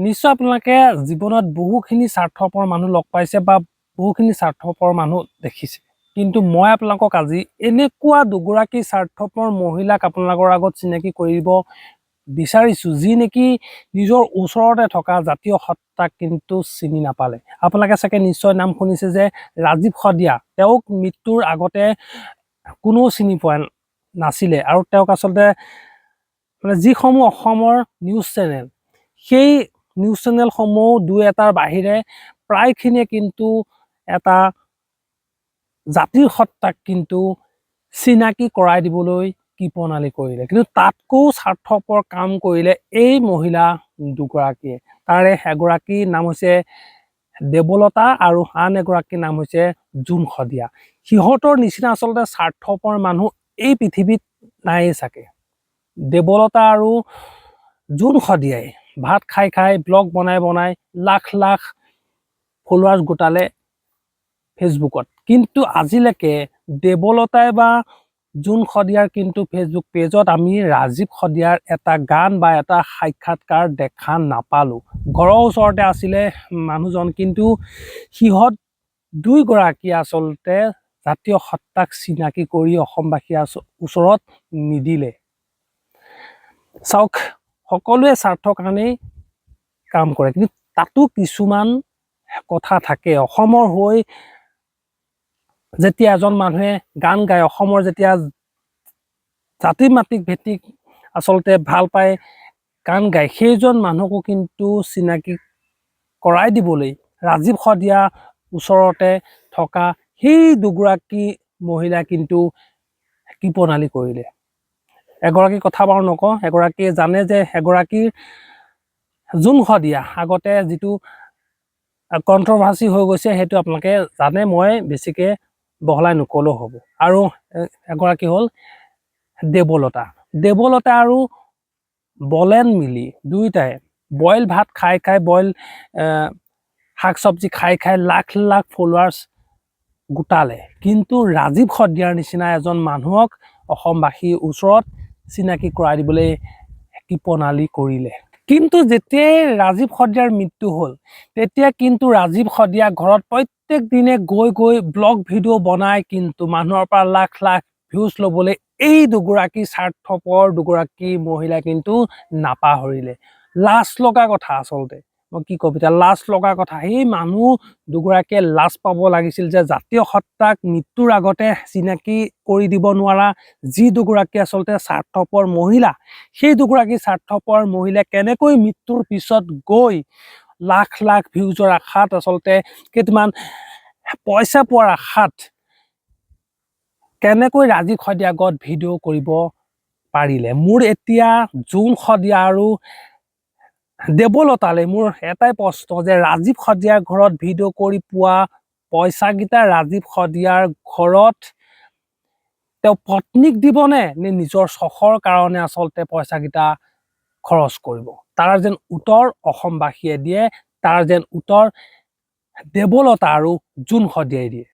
নিশ্চয় আপোনালোকে জীৱনত বহুখিনি স্বাৰ্থপৰ মানুহ লগ পাইছে বা বহুখিনি স্বাৰ্থপৰ মানুহ দেখিছে, কিন্তু মই আপোনালোকক আজি এনেকুৱা দুগৰাকী স্বাৰ্থপৰ মহিলাক আপোনালোকৰ আগত চিনাকি কৰিব বিচাৰিছোঁ, যি নেকি নিজৰ ওচৰতে থকা জাতীয় সত্তাক কিন্তু চিনি নাপালে। আপোনালোকে চাগে নিশ্চয় নাম শুনিছে যে ৰাজীৱ সদিয়া। তেওঁক মৃত্যুৰ আগতে কোনো চিনি পোৱা নাছিলে, আৰু তেওঁক আচলতে মানে যিসমূহ অসমৰ নিউজ চেনেল, সেই নিউজ চেনেলসমূহ দুই এটাৰ বাহিৰে প্ৰায়খিনিয়ে কিন্তু এটা জাতিৰ সত্তাক কিন্তু চিনাকি কৰাই দিবলৈ কৃপণালি কৰিলে, কিন্তু তাতকৈও স্বাৰ্থপৰ কাম কৰিলে এই মহিলা দুগৰাকীয়ে। তাৰে এগৰাকীৰ নাম হৈছে দেৱলতা আৰু আন এগৰাকীৰ নাম হৈছে জোন শদিয়া। সিহঁতৰ নিচিনা আচলতে স্বাৰ্থপৰ মানুহ এই পৃথিৱীত নায়েই চাগে। দেৱলতা আৰু জোন শদিয়াই ভাত খাই খাই ব্লগ বনাই বনাই লাখ লাখ ফলোৱাৰ্ছ গোটালে ফেচবুকত, কিন্তু আজিলৈকে দেৱলতাই বা জোন শদিয়াৰ কিন্তু ফেচবুক পেজত আমি ৰাজীৱ শদিয়াৰ এটা গান বা এটা সাক্ষাৎকাৰ দেখা নাপালোঁ। ঘৰৰ ওচৰতে আছিলে মানুহজন, কিন্তু সিহঁত দুইগৰাকী আচলতে জাতীয় সত্তাক চিনাকি কৰি অসমবাসীৰ ওচৰত নিদিলে। চাওক, সকলোৱে স্বাৰ্থৰ কাৰণেই কাম কৰে, কিন্তু তাতো কিছুমান কথা থাকে। অসমৰ হৈ যেতিয়া এজন মানুহে গান গায়, অসমৰ যেতিয়া জাতি মাতৃক ভেটিক আচলতে ভাল পায় গান গায়, সেইজন মানুহকো কিন্তু চিনাকি কৰাই দিবলৈ ৰাজীৱ শদিয়া ওচৰতে থকা সেই দুগৰাকী মহিলাই কিন্তু কৃপণালি কৰিলে। এগৰাকীৰ কথা বাৰু নকওঁ, এগৰাকীয়ে জানে যে এগৰাকীৰ জোন শদিয়া আগতে যিটো কণ্ট্ৰভাৰ্চি হৈ গৈছে সেইটো আপোনালোকে জানে, মই বেছিকৈ বহলাই নকলেও হ'ব। আৰু এগৰাকী হ'ল দেৱলতা। দেৱলতা আৰু বলেন মিলি দুয়োটাই বইল ভাত খাই খাই, বইল শাক চব্জি খাই খাই লাখ লাখ ফলোৱাৰ্ছ গোটালে, কিন্তু ৰাজীৱ শদিয়াৰ নিচিনা এজন মানুহক অসমবাসীৰ ওচৰত চিনাকি কৰাই দিবলৈ কৃপণালি কৰিলে। কিন্তু যেতিয়াই ৰাজীৱ শদিয়াৰ মৃত্যু হ'ল, তেতিয়া কিন্তু ৰাজীৱ শদিয়া ঘৰত প্ৰত্যেক দিনে গৈ গৈ ব্লগ ভিডিঅ' বনাই কিন্তু মানুহৰ পৰা লাখ লাখ ভিউজ ল'বলৈ এই দুগৰাকী স্বাৰ্থপৰ দুগৰাকী মহিলাই কিন্তু নাপাহৰিলে। লাজ লগা কথা, আচলতে মই কি ক'ব এতিয়া, লাজ লগা কথা। সেই মানুহ দুগৰাকীয়ে লাজ পাব লাগিছিল যে জাতীয় সত্তাক মৃত্যুৰ আগতে চিনাকি কৰি দিব নোৱাৰা যি দুগৰাকী আচলতে স্বাৰ্থপৰ মহিলা, সেই দুগৰাকী স্বাৰ্থপৰ মহিলাই কেনেকৈ মৃত্যুৰ পিছত গৈ লাখ লাখ ভিউজৰ আশাত, আচলতে কেইটামান পইচা পোৱাৰ আশাত কেনেকৈ ৰাজীৱ শদিয়াৰ আগত ভিডিঅ' কৰিব পাৰিলে। মোৰ এতিয়া জোন শদিয়া আৰু দেৱলতালৈ মোৰ এটাই প্ৰশ্ন যে ৰাজীৱ শদিয়াৰ ঘৰত ভিডিঅ' কৰি পোৱা পইচাকেইটা ৰাজীৱ শদিয়াৰ ঘৰত তেওঁ পত্নীক দিবনে নে নিজৰ চখৰ কাৰণে আচলতে পইচাকেইটা খৰচ কৰিব? তাৰ যেন উত্তৰ অসমবাসীয়ে দিয়ে, তাৰ যেন উত্তৰ দেৱলতা আৰু জোন শদিয়াই দিয়ে।